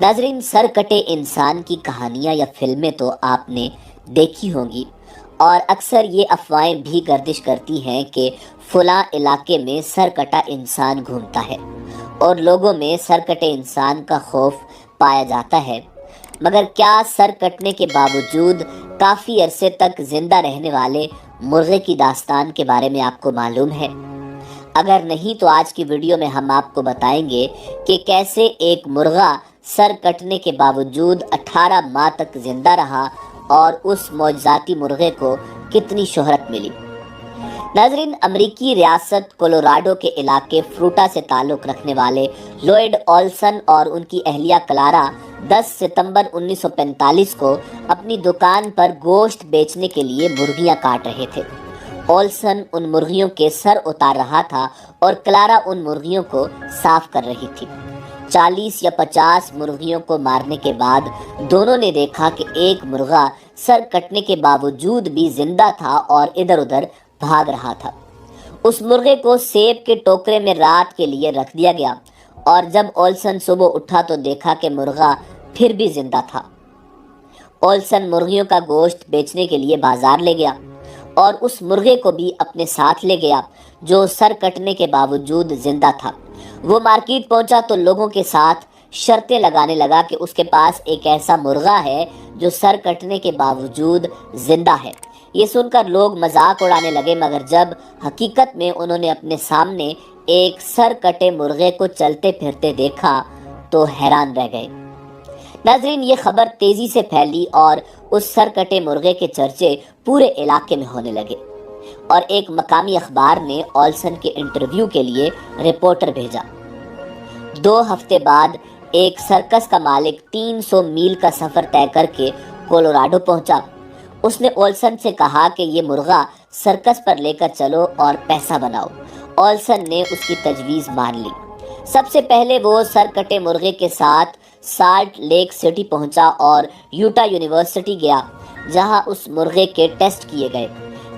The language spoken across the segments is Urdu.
ناظرین، سر کٹے انسان کی کہانیاں یا فلمیں تو آپ نے دیکھی ہوں گی، اور اکثر یہ افواہیں بھی گردش کرتی ہیں کہ فلاں علاقے میں سر کٹا انسان گھومتا ہے اور لوگوں میں سر کٹے انسان کا خوف پایا جاتا ہے۔ مگر کیا سر کٹنے کے باوجود کافی عرصے تک زندہ رہنے والے مرغے کی داستان کے بارے میں آپ کو معلوم ہے؟ اگر نہیں تو آج کی ویڈیو میں ہم آپ کو بتائیں گے کہ کیسے ایک مرغا سر کٹنے کے باوجود 18 ماہ تک زندہ رہا اور اس معجزاتی مرغے کو کتنی شہرت ملی۔ ناظرین، امریکی ریاست کولوراڈو کے علاقے فروٹا سے تعلق رکھنے والے لوئڈ اولسن اور ان کی اہلیہ کلارا 10 ستمبر 1945 کو اپنی دکان پر گوشت بیچنے کے لیے مرغیاں کاٹ رہے تھے۔ اولسن ان مرغیوں کے سر اتار رہا تھا اور کلارا ان مرغیوں کو صاف کر رہی تھی۔ 40 یا 50 مرغیوں کو مارنے کے بعد دونوں نے دیکھا کہ ایک مرغا سر کٹنے کے باوجود بھی زندہ تھا اور ادھر ادھر بھاگ رہا تھا۔ اس مرغے کو سیب کے ٹوکرے میں رات کے لیے رکھ دیا گیا، اور جب اولسن صبح اٹھا تو دیکھا کہ مرغا پھر بھی زندہ تھا۔ اولسن مرغیوں کا گوشت بیچنے کے لیے بازار لے گیا اور اس مرغے کو بھی اپنے ساتھ لے گیا جو سر کٹنے کے باوجود زندہ تھا۔ وہ مارکیٹ پہنچا تو لوگوں کے ساتھ شرطیں لگانے لگا کہ اس کے پاس ایک ایسا مرغا ہے جو سر کٹنے کے باوجود زندہ ہے۔ یہ سن کر لوگ مذاق اڑانے لگے، مگر جب حقیقت میں انہوں نے اپنے سامنے ایک سر کٹے مرغے کو چلتے پھرتے دیکھا تو حیران رہ گئے۔ ناظرین، یہ خبر تیزی سے پھیلی اور اس سر کٹے مرغے کے چرچے پورے علاقے میں ہونے لگے، اور ایک مقامی اخبار نے اولسن کے انٹرویو کے لیے رپورٹر بھیجا۔ 2 ہفتے بعد ایک سرکس کا مالک 300 میل کا سفر طے کر کے کولوراڈو پہنچا۔ اس نے اولسن سے کہا کہ یہ مرغا سرکس پر لے کر چلو اور پیسہ بناؤ۔ اولسن نے اس کی تجویز مان لی۔ سب سے پہلے وہ سر کٹے مرغے کے ساتھ سالٹ لیک سٹی پہنچا اور یوٹا یونیورسٹی گیا، جہاں اس مرغے کے ٹیسٹ کیے گئے۔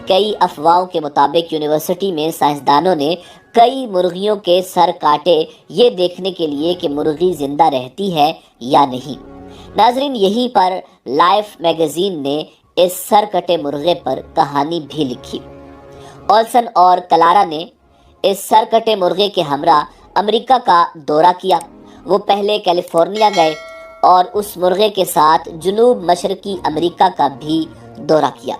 کئی افواہوں کے مطابق یونیورسٹی میں سائنسدانوں نے کئی مرغیوں کے سر کاٹے، یہ دیکھنے کے لیے کہ مرغی زندہ رہتی ہے یا نہیں۔ ناظرین، یہیں پر لائف میگزین نے اس سر کٹے مرغے پر کہانی بھی لکھی۔ اولسن اور کلارا نے اس سر کٹے مرغے کے ہمراہ امریکہ کا دورہ کیا۔ وہ پہلے کیلیفورنیا گئے اور اس مرغے کے ساتھ جنوب مشرقی امریکہ کا بھی دورہ کیا۔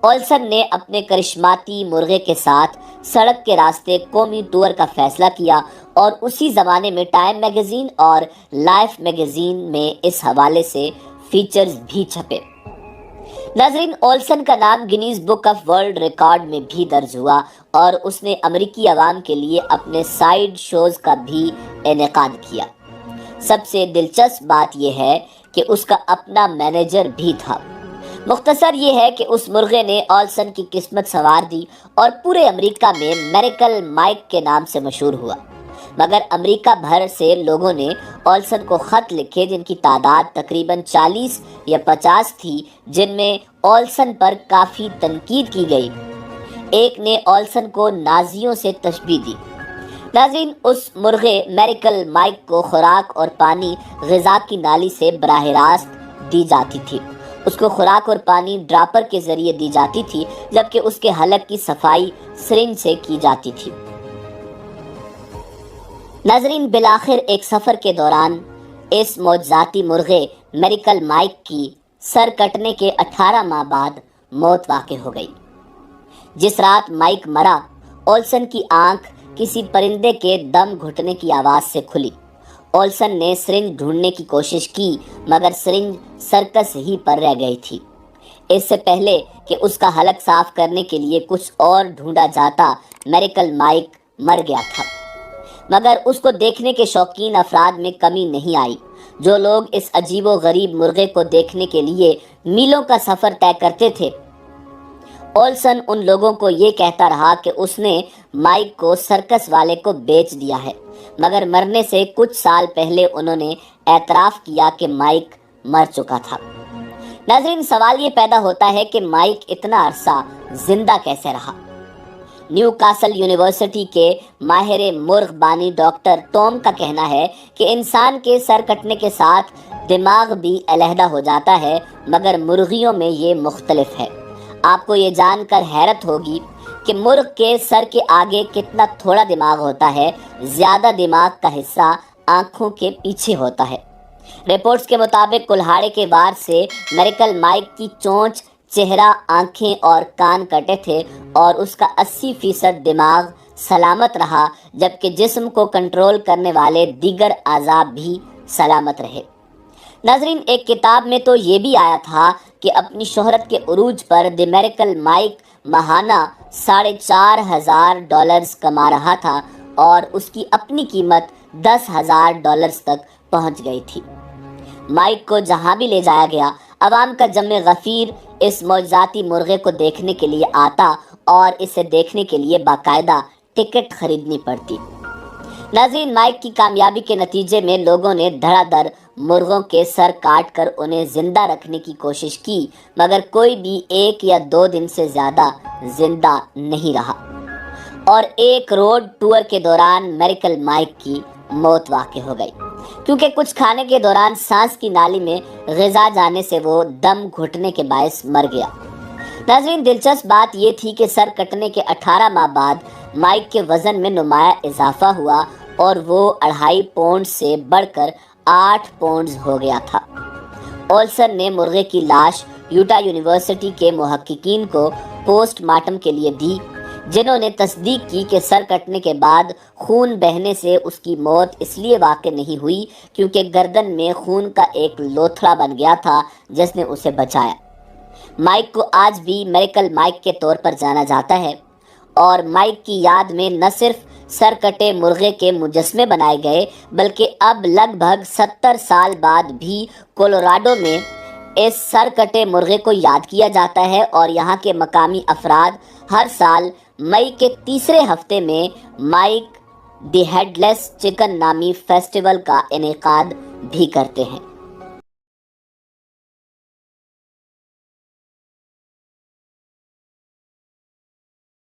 اولسن نے اپنے کرشماتی مرغے کے ساتھ سڑک کے راستے قومی ٹور کا فیصلہ کیا، اور اسی زمانے میں ٹائم میگزین اور لائف میگزین میں اس حوالے سے فیچرز بھی چھپے۔ ناظرین، اولسن کا نام Guinness book of world record میں بھی درج ہوا، اور اس نے امریکی عوام کے لیے اپنے سائیڈ شوز کا بھی انعقاد کیا۔ سب سے دلچسپ بات یہ ہے کہ اس کا اپنا مینیجر بھی تھا۔ مختصر یہ ہے کہ اس مرغے نے اولسن کی قسمت سنوار دی اور پورے امریکہ میں میریکل مائک کے نام سے مشہور ہوا۔ مگر امریکہ بھر سے لوگوں نے اولسن کو خط لکھے، جن کی تعداد تقریباً 40 یا 50 تھی، جن میں اولسن پر کافی تنقید کی گئی۔ ایک نے اولسن کو نازیوں سے تشبیہ دی۔ ناظرین، اس مرغے میریکل مائک کو خوراک اور پانی غذا کی نالی سے براہ راست دی جاتی تھی۔ اس کو خوراک اور پانی ڈراپر کے ذریعے دی جاتی تھی، جبکہ اس کے حلق کی صفائی سرنج سے کی جاتی تھی۔ ناظرین، بالآخر ایک سفر کے دوران اس معجزاتی مرغے میریکل مائک کی سر کٹنے کے 18 ماہ بعد موت واقع ہو گئی۔ جس رات مائک مرا، اولسن کی آنکھ کسی پرندے کے دم گھٹنے کی آواز سے کھلی۔ اولسن نے سرنج ڈھونڈنے کی کوشش کی، مگر سرنج سرکس ہی پر رہ گئی تھی۔ اس سے پہلے کہ اس کا حلق صاف کرنے کے لیے کچھ اور ڈھونڈا جاتا، میریکل مائک مر گیا تھا۔ مگر اس کو دیکھنے کے شوقین افراد میں کمی نہیں آئی۔ جو لوگ اس عجیب و غریب مرغے کو دیکھنے کے لیے میلوں کا سفر طے کرتے تھے، اولسن ان لوگوں کو یہ کہتا رہا کہ اس نے مائک کو سرکس والے کو بیچ دیا ہے، مگر مرنے سے کچھ سال پہلے انہوں نے اعتراف کیا کہ مائک مر چکا تھا۔ ناظرین، سوال یہ پیدا ہوتا ہے کہ مائک اتنا عرصہ زندہ کیسے رہا؟ نیو کاسل یونیورسٹی کے ماہر مرغ بانی ڈاکٹر ٹوم کا کہنا ہے کہ انسان کے سر کٹنے کے ساتھ دماغ بھی علیحدہ ہو جاتا ہے، مگر مرغیوں میں یہ مختلف ہے۔ آپ کو یہ جان کر حیرت ہوگی کہ مرغ کے سر کے آگے کتنا تھوڑا دماغ ہوتا ہے۔ زیادہ دماغ کا حصہ آنکھوں کے پیچھے ہوتا ہے۔ رپورٹس کے مطابق کلہاڑے کے وار سے میریکل مائک کی چونچ، چہرہ، آنکھیں اور کان کٹے تھے اور اس کا 80% دماغ سلامت رہا، جبکہ جسم کو کنٹرول کرنے والے دیگر اعضاء بھی سلامت رہے۔ ناظرین، ایک کتاب میں تو یہ بھی آیا تھا کہ اپنی شہرت کے عروج پر دی میریکل مائک ماہانہ $4,500 کما رہا تھا اور اس کی اپنی قیمت $10,000 تک پہنچ گئی تھی۔ مائک کو جہاں بھی لے جایا گیا، عوام کا جم غفیر اس معجزاتی مرغے کو دیکھنے کے لیے آتا اور اسے دیکھنے کے لیے باقاعدہ ٹکٹ خریدنی پڑتی۔ ناظرین، مائک کی کامیابی کے نتیجے میں لوگوں نے دھڑا دھڑ مرغوں کے سر کاٹ کر انہیں زندہ رکھنے کی کوشش کی، مگر کوئی بھی 1 یا 2 دن سے زیادہ زندہ نہیں رہا، اور ایک روڈ ٹور کے دوران میریکل مائک کی موت واقع ہو گئی، کیونکہ کچھ کھانے کے دوران سانس کی نالی میں غذا جانے سے وہ دم گھٹنے کے باعث مر گیا۔ ناظرین، دلچسپ بات یہ تھی کہ سر کٹنے کے 18 ماہ بعد مائک کے وزن میں نمایاں اضافہ ہوا اور وہ 2.5 پاؤنڈ سے بڑھ کر 8 پاؤنڈ ہو گیا تھا۔ اولسن نے مرغے کی لاش یوٹا یونیورسٹی کے محققین کو پوسٹ مارٹم کے لیے دی، جنہوں نے تصدیق کی کہ سر کٹنے کے بعد خون بہنے سے اس کی موت اس لیے واقع نہیں ہوئی کیونکہ گردن میں خون کا ایک لوتھڑا بن گیا تھا جس نے اسے بچایا۔ مائک کو آج بھی میریکل مائک کے طور پر جانا جاتا ہے، اور مائک کی یاد میں نہ صرف سر کٹے مرغے کے مجسمے بنائے گئے بلکہ اب لگ بھگ 70 سال بعد بھی کولوراڈو میں اس سر کٹے مرغے کو یاد کیا جاتا ہے، اور یہاں کے مقامی افراد ہر سال مئی کے تیسرے ہفتے میں mic the had less chicken نامی فیسٹیول کا انعقاد بھی کرتے ہیں۔